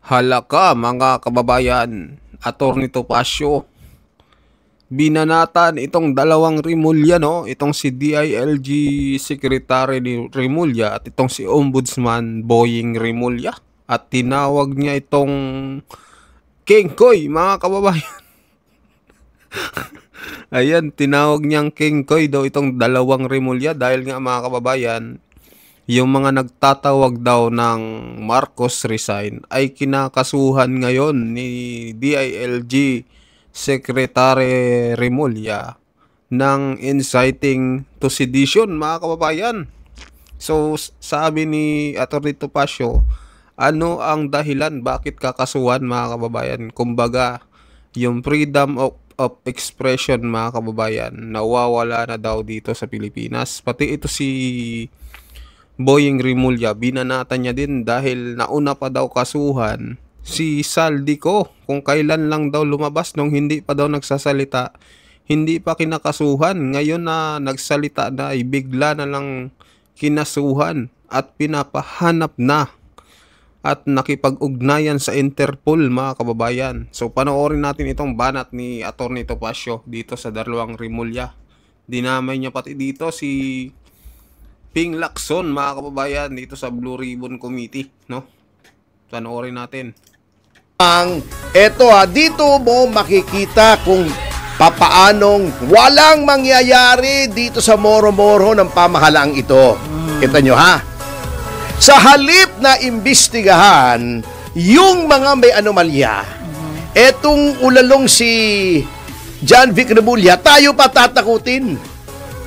Halaka mga kababayan, Attorney Topacio, binanatan itong dalawang Rimulya, no? Itong si DILG Secretary ni Rimulya at itong si Ombudsman Boying Rimulya. At tinawag niya itong King Koy, mga kababayan. Ayan, tinawag niyang King Koy daw itong dalawang Rimulya dahil nga mga kababayan, yung mga nagtatawag daw ng Marcos resign ay kinakasuhan ngayon ni DILG Secretary Rimulya ng inciting to sedition, mga kababayan. So, sabi ni Atty. Topacio, ano ang dahilan bakit kakasuhan, mga kababayan? Kumbaga, yung freedom of expression, mga kababayan, nawawala na daw dito sa Pilipinas. Pati ito si Boying Rimulya, binanatan niya din dahil nauna pa daw kasuhan si Saldico kung kailan lang daw lumabas nung hindi pa daw nagsasalita, hindi pa kinakasuhan. Ngayon na nagsalita na ay bigla na lang kinasuhan at pinapahanap na at nakipag-ugnayan sa Interpol, mga kababayan. So panoorin natin itong banat ni Atty. Topacio dito sa dalawang Rimulya. Dinamay niya pati dito si Ping Lacson, mga kababayan, dito sa Blue Ribbon Committee, no? Panoorin natin. Dito mo makikita kung papaanong walang mangyayari dito sa moro-moro ng pamahalaang ito. Kita nyo ha? Sa halip na imbestigahan yung mga may anomalya, etong ulalong si John Vic Rimulya, tayo pa tatakutin.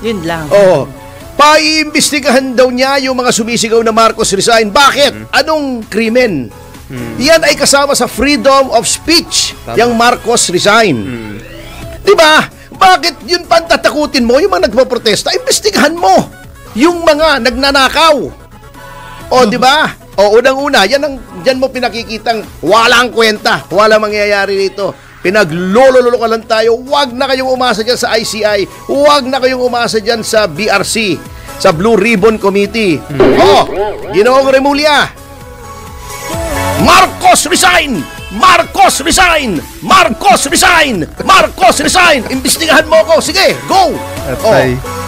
Yun lang. Oo. Paiimbestigahan daw niya yung mga sumisigaw na Marcos resign. Bakit? Anong krimen? Yan ay kasama sa freedom of speech, yung Marcos resign. Diba? Bakit yun pantatakutin mo? Yung mga nagpaprotesta, imbestigahan mo yung mga nagnanakaw. O, diba? O, unang-una, yan mo pinakikitang walang kwenta, walang mangyayari dito. Pinaglololo ka lang tayo. Huwag na kayong umasa dyan sa ICI. Huwag na kayong umasa dyan sa BRC, sa Blue Ribbon Committee. Ginoong Rimulya, Marcos resign! Marcos resign! Marcos resign! Marcos resign! Imbestigahan mo ko. Sige, go!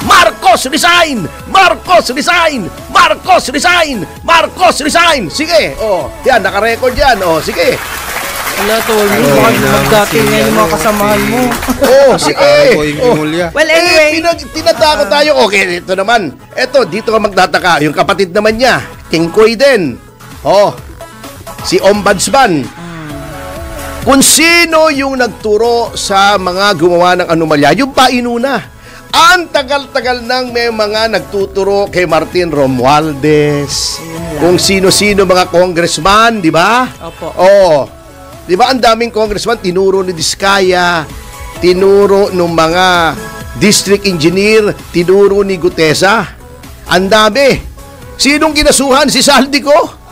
Marcos resign! Marcos resign! Marcos resign! Marcos resign! Sige, yan, nakarecord yan. Sige. Wala, Tony. Baka magdating ngayon yung mga kasamahan mo. Sige. Well, anyway. Tinatakot tayo. Okay, ito naman. Dito ka magtataka. Yung kapatid naman niya, King Koy din. Si Ombudsman. Kung sino yung nagturo sa mga gumawa ng anomalya, yung painuna. Ang tagal-tagal nang may mga nagtuturo kay Martin Romualdez. Kung sino-sino mga congressman, di ba? Opo. Di ba ang daming congressman, tinuro ni Diskaya, tinuro ng mga district engineer, tinuro ni Gutesa. Ang dami. Sinong kinasuhan? Si Saldico?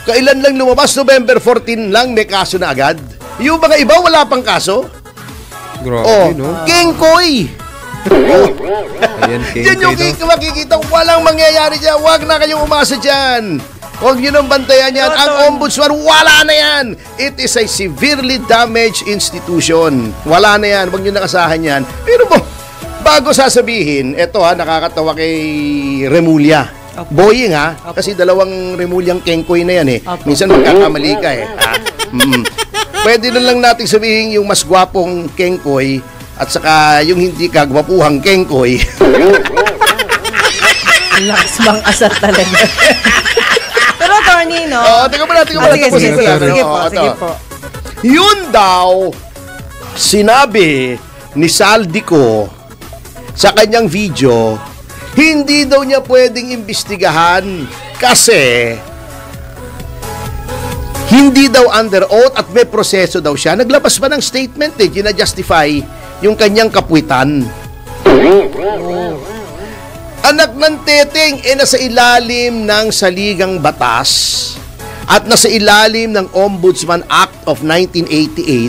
Kailan lang lumabas? November 14 lang, may kaso na agad. Yung mga iba, wala pang kaso? Grabe, no? King Koy! Ayan, King Yan yung Koy, no? makikita, walang mangyayari dyan. Huwag na kayong umasa dyan. Huwag nyo nang bantayan yan. Ang ombudsman, wala na yan. It is a severely damaged institution. Wala na yan. Huwag nyo nakasahan yan. Pero bago sasabihin, nakakatawa kay Rimulya. Boying kasi dalawang Rimulyang Kengkoy na yan Minsan magkakamali ka Pwede na lang natin sabihin yung mas gwapong Kengkoy at saka yung hindi kagwapuhang Kengkoy. Lakas mang asat talaga. Pero, Tony, no? Teka muna. Sige po. Yun daw, sinabi ni Saldico sa kanyang video, hindi daw niya pwedeng imbestigahan kasi hindi daw under oath at may proseso daw siya. Naglabas pa ng statement gina-justify yung kanyang kapwitan. Anak ng teteng nasa ilalim ng saligang batas at nasa ilalim ng Ombudsman Act of 1988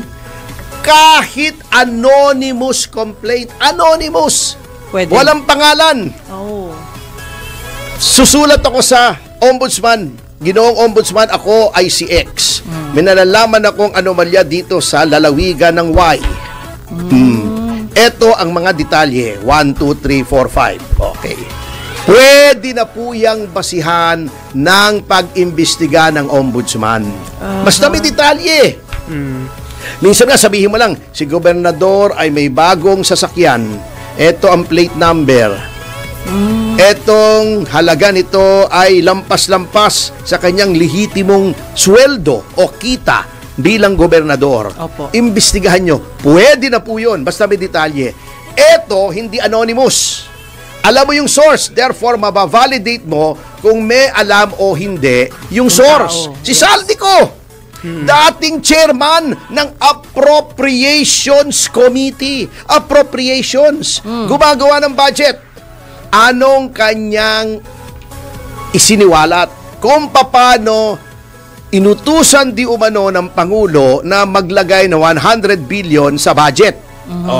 kahit anonymous complaint. Anonymous! Pwede. Walang pangalan. Oh. Susulat ako sa Ombudsman Ginoong Ombudsman, ako ay si X. May nalalaman akong anomalya dito sa lalawigan ng Y. Ito ang mga detalye. 1, 2, 3, 4, 5. Okay. Pwede na po yung basihan ng pag-imbestiga ng Ombudsman. Basta may detalye. Minsan nga sabihin mo lang, si gobernador ay may bagong sasakyan. Ito ang plate number. Etong halaga nito ay lampas-lampas sa kanyang lehitimong sweldo o kita bilang gobernador. Opo. Imbestigahan nyo. Pwede na po yun, basta may detalye. Eto, hindi anonymous. Alam mo yung source, therefore mabavalidate mo kung may alam o hindi yung source. tao. Si Saldico, dating chairman ng Appropriations Committee. Appropriations. Gumagawa ng budget. Anong kanyang isiniwalat? Kung paano inutusan di umano ng Pangulo na maglagay ng 100 billion sa budget.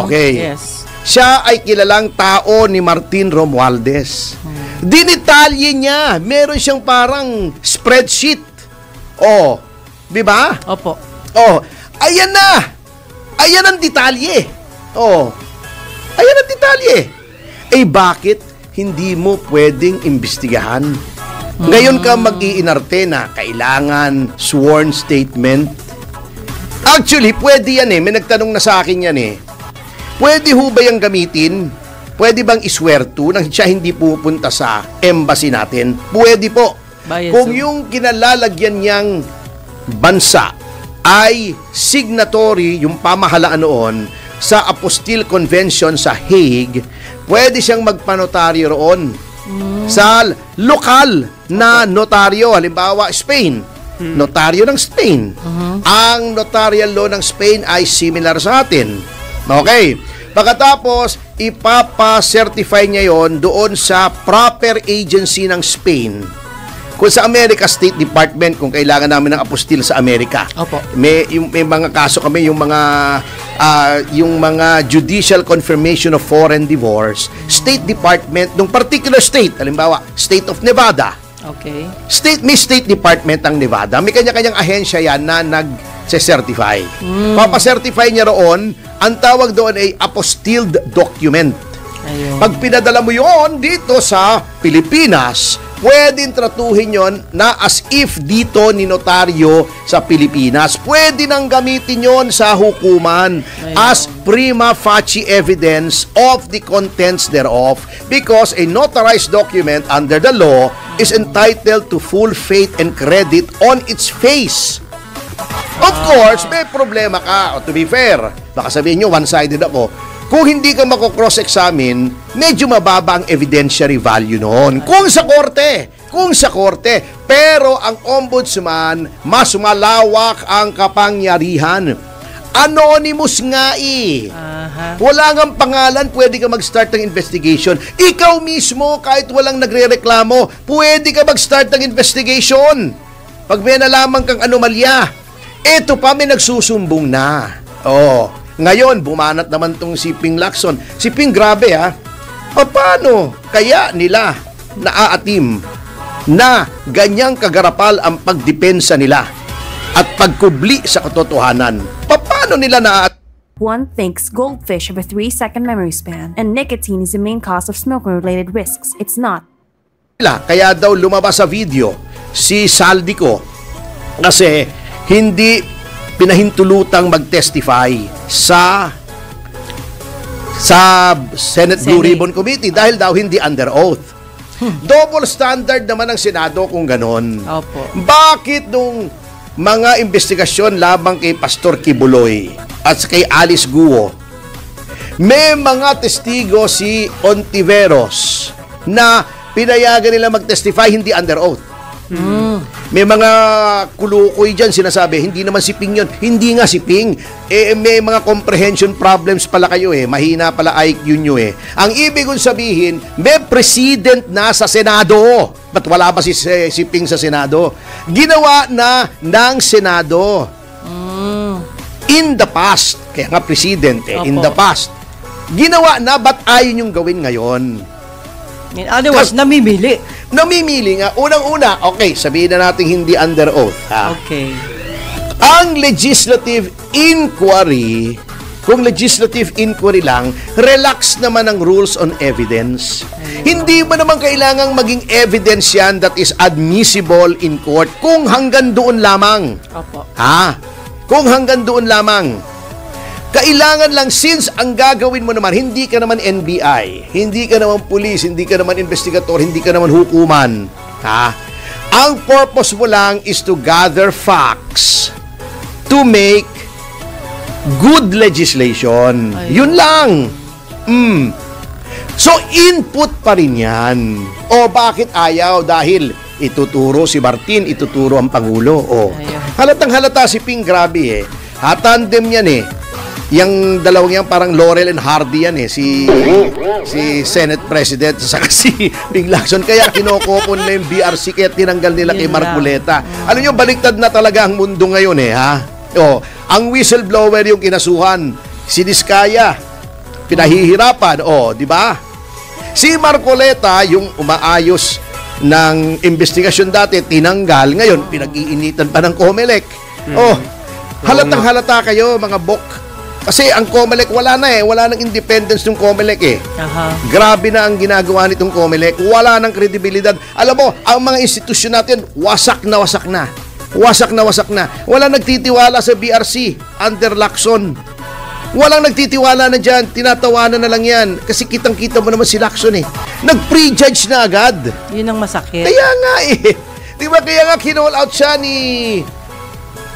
Okay. Yes. Siya ay kilalang tao ni Martin Romualdez. Dinitalye niya. Meron siyang parang spreadsheet. Oh, di ba? Opo. Oh, ayan na. Ayan ang detalye. Oh, ayan ang detalye. Eh bakit hindi mo pwedeng imbestigahan? Ngayon ka mag-iinarte na kailangan sworn statement. Actually, pwede yan eh. May nagtanong na sa akin yan eh. Pwede ho ba yung gamitin? Pwede bang iswerto nang siya hindi pupunta sa embassy natin? Pwede po. Bayan, Kung so- yung kinalalagyan niyang bansa ay signatory yung pamahalaan noon sa Apostille Convention sa Hague, pwede siyang magpanotaryo roon sa lokal na notaryo. Halimbawa, Spain. Notaryo ng Spain. Ang notarial law ng Spain ay similar sa atin. Okay. Pagkatapos, ipapa-certify niya yon doon sa proper agency ng Spain. Kung sa America, State Department, kung kailangan namin ng apostil sa Amerika. Opo. May mga kaso kami, yung mga judicial confirmation of foreign divorce, State Department ng particular state, halimbawa, State of Nevada. Okay. May State Department ang Nevada. May kanya-kanyang ahensya yan na nag-certify. Papacertify niya roon, ang tawag doon ay apostilled document. Ayun. Pag pinadala mo yon dito sa Pilipinas, pwedeng tratuhin yon na as if dito ni notaryo sa Pilipinas. Pwede nang gamitin yon sa hukuman as prima facie evidence of the contents thereof, because a notarized document under the law is entitled to full faith and credit on its face. Of course, may problema ka. To be fair, baka sabihin nyo, one-sided ako. Kung hindi ka mako-cross-examine, medyo mababa ang evidentiary value noon. Kung sa korte. Pero ang ombudsman, mas malawak ang kapangyarihan. Anonymous nga eh. Wala ngang pangalan, pwede ka mag-start ng investigation. Ikaw mismo, kahit walang nagre-reklamo, pwede ka mag-start ng investigation. Pag may nalaman kang anomalya, eto pa, may nagsusumbong na. Oh, ngayon, bumanat naman tong si Ping Lacson. Si Ping, grabe ha. Paano kaya nila naaatim na ganyang kagarapal ang pagdepensa nila at pagkubli sa katotohanan? Paano nila naaatim? One thinks goldfish have a 3-second memory span, and nicotine is the main cause of smoking-related risks. It's not. Kaya daw lumabas sa video si Saldico kasi hindi pinahintulutang mag-testify sa Senate Blue Ribbon Committee dahil daw hindi under oath. Double standard naman ng Senado kung ganon. Opo. Bakit nung mga investigasyon labang kay Pastor Kibuloy at kay Alice Guo, may mga testigo si Ontiveros na pinayagan nila mag-testify hindi under oath? May mga kulukoy dyan sinasabi, hindi naman si Ping yun. Hindi nga si Ping. May mga comprehension problems pala kayo eh. Mahina pala IQ nyo eh. Ang ibig kong sabihin, may president na sa Senado. Ba't wala ba si Ping sa Senado? Ginawa na ng Senado. In the past. Kaya nga president eh. In Opo. the past. Ginawa na, ba't ayaw yung gawin ngayon? In other words, namimili. namimili nga, unang-una, okay, sabihin na natin hindi under oath. Ha? Okay. Ang legislative inquiry, kung legislative inquiry lang, relax naman ang rules on evidence. Hindi mo naman kailangang maging evidence yan that is admissible in court kung hanggang doon lamang. Opo. Ha? Kung hanggang doon lamang. Kailangan lang, since ang gagawin mo naman, hindi ka naman NBI, hindi ka naman police, hindi ka naman investigator, hindi ka naman hukuman. Ha? Ang purpose mo lang is to gather facts to make good legislation. Yun lang. So, input pa rin yan. O, bakit ayaw? Dahil ituturo si Martin, ituturo ang Pangulo. O, halatang halata si Ping, grabe eh. Tandem yan eh. Yang dalawang yan parang Laurel and Hardy yan eh. Si Senate President saka si Ping Lacson. Kaya kinokopon na yung BRC kaya tinanggal nila kay Marcoleta. Alam nyo, baliktad na talaga ang mundo ngayon eh, ha? O, ang whistleblower yung kinasuhan. Si Diskaya, pinahihirapan. O, di ba? Si Marcoleta, yung umaayos ng investigasyon dati, tinanggal. Ngayon, pinag-iinitan pa ng COMELEC. O, halatang halata kayo, mga bok. Kasi ang COMELEC, wala na eh. Wala nang independence ng COMELEC eh. Grabe na ang ginagawa nitong COMELEC. Wala nang kredibilidad. Alam mo, ang mga institusyon natin, wasak na wasak na. Wasak na wasak na. Wala nagtitiwala sa BRC under Lacson. Walang nagtitiwala na dyan. Tinatawanan na lang yan. Kasi kitang-kita mo naman si Lacson eh. Nag-prejudge na agad. Yun ang masakit. Kaya nga eh. Di ba kaya nga kinall out siya ni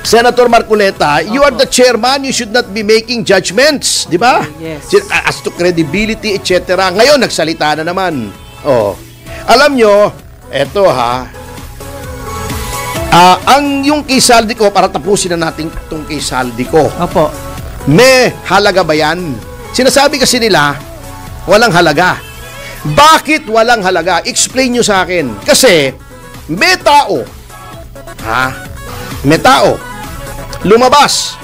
Senator Marcoleta, you are the chairman, you should not be making judgments, di ba? Yes. As to credibility, etc. Ngayon, nagsalita na naman. Oh. Alam nyo, eto ha, ang yung kay Saldico, para tapusin na natin itong kay Saldico. Opo. May halaga ba yan? Sinasabi kasi nila, walang halaga. Bakit walang halaga? Explain nyo sa akin. Kasi, may tao, may tao, lumabas.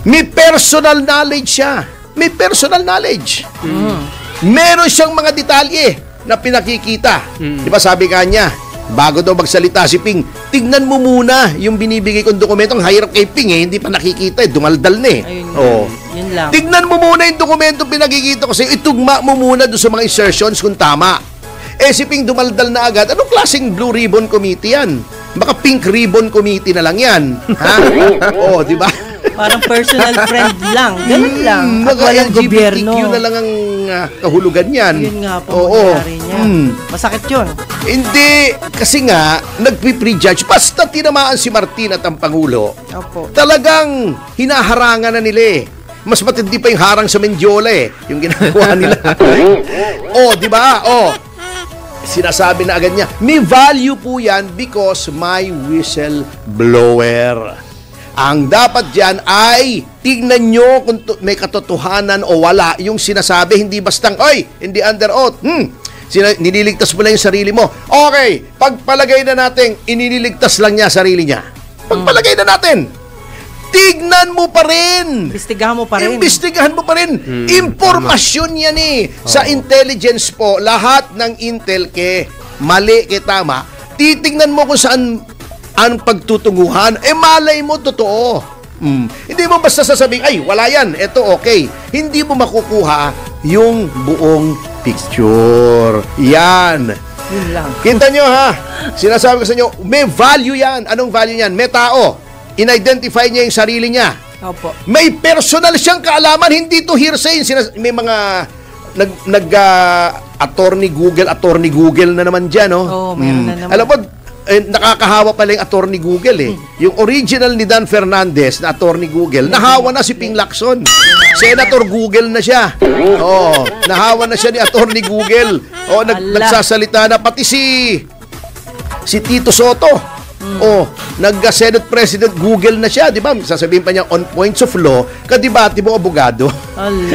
May personal knowledge siya. May personal knowledge. Meron siyang mga detalye na pinakikita. Di ba sabi ka niya, bago daw magsalita si Ping, tignan mo muna yung binibigay kong dokumento. Ang hirap kay Ping eh, hindi pa nakikita eh, dumaldal na eh. Ayun, yun lang. Tignan mo muna yung dokumento pinakikita ko sa'yo, itugma mo muna doon sa mga insertions kung tama. Eh si Ping dumaldal na agad. Anong klaseng Blue Ribbon Committee yan? Baka Pink Ribbon Committee na lang yan. Ha? Oo, di ba? Parang personal friend lang. Ganun lang. At Mga walang gobyerno. LGBTQ na lang ang kahulugan yan. Yun nga po, mangyari niya. Masakit yun. Hindi, kasi nga, nagpi-prejudge. Basta tinamaan si Martin at ang Pangulo, Opo. talagang hinaharangan na nila eh. Mas matindi pa yung harang sa Mendiola eh. Yung ginagawa nila. Di ba? Sinasabi na agad niya, may value po yan because my whistleblower. Ang dapat dyan ay tignan nyo kung may katotohanan o wala yung sinasabi, hindi bastang, hindi under oath. Nililigtas mo lang yung sarili mo. Okay, pagpalagay na natin, inililigtas lang niya sarili niya. Pagpalagay na natin. Tignan mo pa rin. Imbestigahan mo pa rin. Imbestigahan mo pa rin. Impormasyon yan eh. Sa intelligence po, lahat ng intel mali tama, titignan mo kung saan ang pagtutunguhan. Malay mo, totoo. Hindi mo basta sasabihin, wala yan, eto okay. Hindi mo makukuha yung buong picture. Yan. Yun lang. Kita nyo ha, sinasabi ko sa inyo, may value yan. Anong value yan? May tao. In-identify niya yung sarili niya. Opo. May personal siyang kaalaman, hindi to hearsay. May mga attorney Google na naman dyan, no? Meron na naman. Alam mo, nakakahawa pala yung attorney Google eh. Yung original ni Dan Fernandez na attorney Google, nahawa na si Ping Lacson. Senator Google na siya. Nahawa na siya ni attorney Google. Nagsasalita na pati si Tito Soto. Nagka-Senate President Google na siya, di ba? Sasabihin pa niya on points of law, kadibati mo abogado.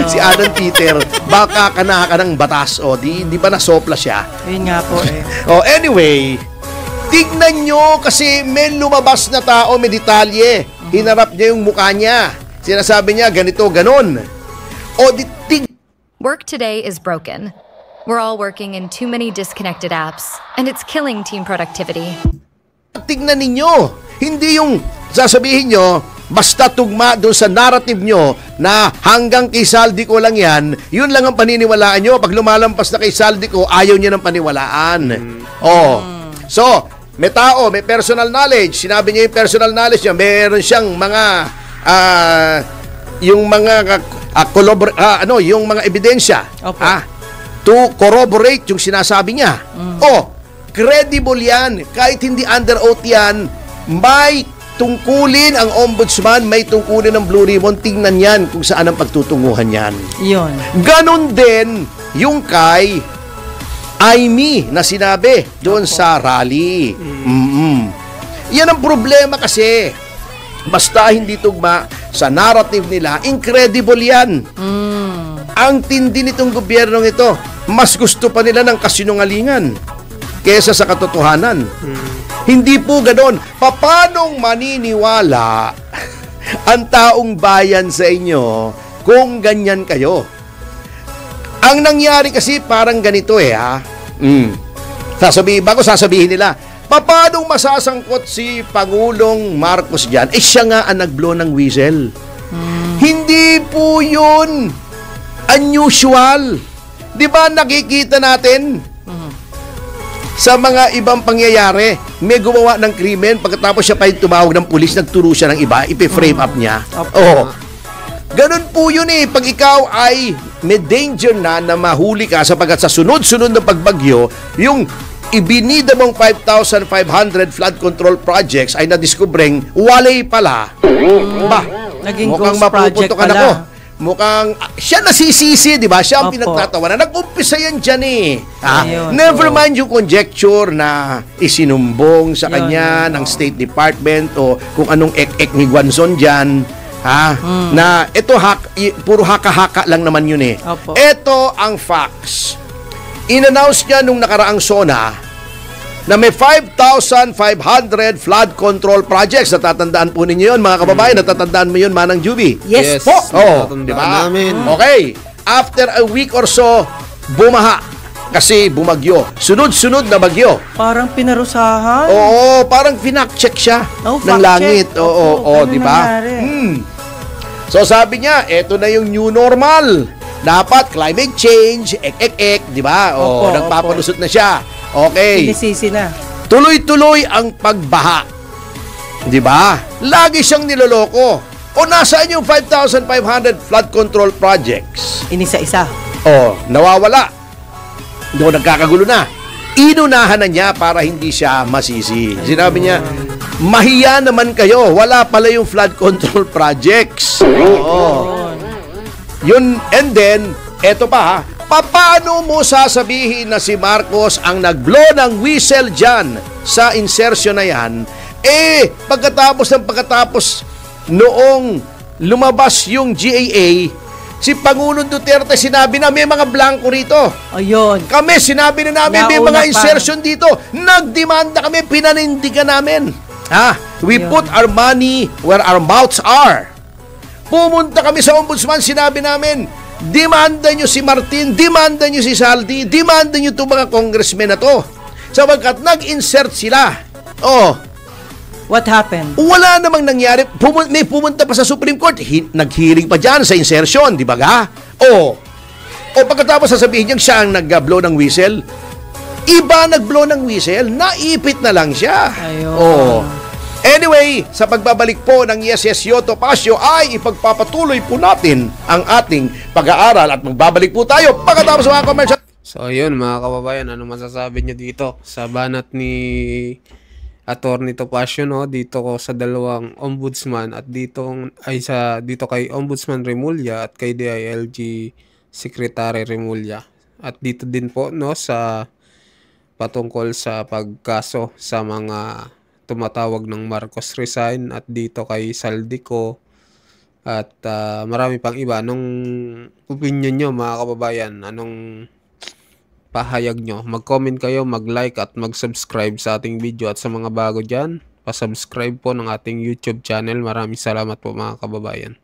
Si Alan Peter, baka ka ng batas. Di ba nasopla siya? Yun nga po eh. Anyway, tignan nyo kasi may lumabas na tao, may detalye. Hinarap niya yung mukha niya. Sinasabi niya, ganito, ganon. Work today is broken. We're all working in too many disconnected apps, and it's killing team productivity. Tignan ninyo, hindi yung sasabihin nyo, basta tugma doon sa narrative nyo na hanggang kay Saldico lang yan, yun lang ang paniniwalaan nyo. Pag lumalampas na kay Saldico, ayaw nyo ng paniwalaan. So, may tao, may personal knowledge. Sinabi niya yung personal knowledge niya, meron siyang mga yung mga yung mga ebidensya to corroborate yung sinasabi niya. Credible yan. Kahit hindi under oath yan, may tungkulin ang ombudsman, may tungkulin ng Blue Ribbon. Tingnan yan kung saan ang pagtutunguhan yan. Yun. Ganon din yung kay Aimee na sinabi doon sa rally. Yan ang problema kasi. Basta hindi tugma sa narrative nila, incredible yan. Ang tindi nitong gobyernong ito, mas gusto pa nila ng kasinungalingan kesa sa katotohanan. Hindi po ganon. Paanong maniniwala ang taong bayan sa inyo kung ganyan kayo? Ang nangyari kasi parang ganito sasabihin nila, paanong masasangkot si Pangulong Marcos dyan? Siya nga ang nag-blow ng whistle. Hindi po yun unusual. Di ba nakikita natin sa mga ibang pangyayari, may gumawa ng krimen, pagkatapos siya pa yung tumawag ng pulis, nagturo siya ng iba, ipi-frame up niya. Ganun po yun pag ikaw ay may danger na mahuli ka sapagkat sa sunod-sunod na pagbagyo, yung ibinida mong 5,500 flood control projects ay nadiskubreng walay pala. Naging mukhang ghost project mapuputokan pala. ako. Mukhang siya nasisisi, di ba? Siya ang Opo. pinagtatawanan. Nag-umpisa yan dyan Ayun, Never mind yung conjecture na isinumbong sa kanya ng State Department o kung anong ek-ek ni Guanzon dyan. Na ito puro haka-haka lang naman yun Opo. Ito ang facts. In-announce niya nung nakaraang SONA na may 5,500 flood control projects. Natatandaan po ninyo yun, mga kababayan. Natatandaan mo yun, Manang Juby? Yes po. Natatandaan Diba? namin. Okay. After a week or so, bumaha. Kasi bumagyo. Sunod-sunod na bagyo. Parang pinarusahan. Oo, parang finak-check siya ng fact langit. check. Oo, ganun di ba? nangyari. So sabi niya, eto na yung new normal. Dapat climate change, ek, di ba? Opo, Nagpapalusot na siya. Okay. Sinisisi na. Tuloy-tuloy ang pagbaha. Di ba? Lagi siyang niloloko. O nasaan yung 5,500 flood control projects? Inisa-isa. Nawawala. Doon nagkakagulo na. Inunahan na niya para hindi siya masisi. Sinabi niya, mahiya naman kayo. Wala pala yung flood control projects. Yun, and then, eto pa paano mo sasabihin na si Marcos ang nag-blow ng whistle dyan sa insertion na yan? Pagkatapos noong lumabas yung GAA, si Pangulong Duterte sinabi na may mga blanco rito. Ayun. Kami, sinabi na namin may Nauna mga pa. insertion dito. Nagdemanda kami, pinanindigan namin. We Ayun. put our money where our mouths are. Pumunta kami sa ombudsman, sinabi namin, demanda nyo si Martin, demanda nyo si Saldi, demanda nyo itong mga congressmen na to. Sapagkat nag-insert sila. What happened? Wala namang nangyari. May pumunta pa sa Supreme Court. Nag-hearing pa dyan sa insertion, di ba ga? O pagkatapos sasabihin niya siya ang nag-blow ng whistle. Iba nag-blow ng whistle, naipit na lang siya. Ayun. Anyway, sa pagbabalik po ng Yes Yoto Pasio ay ipagpapatuloy po natin ang ating pag-aaral at magbabalik po tayo pagkatapos ng mga commercial. So ayun mga kababayan, ano masasabi niyo dito sa banat ni Attorney Topacio dito ko sa dalawang ombudsman at dito kay Ombudsman Remulla at kay DILG Secretary Remulla at dito din po sa patungkol sa pagkaso sa mga tumatawag ng Marcos resign at dito kay Saldico at marami pang iba. Anong opinion nyo mga kababayan? Anong pahayag nyo? Mag-comment kayo, mag-like at mag-subscribe sa ating video at sa mga bago dyan, pa-subscribe po ng ating YouTube channel. Maraming salamat po mga kababayan.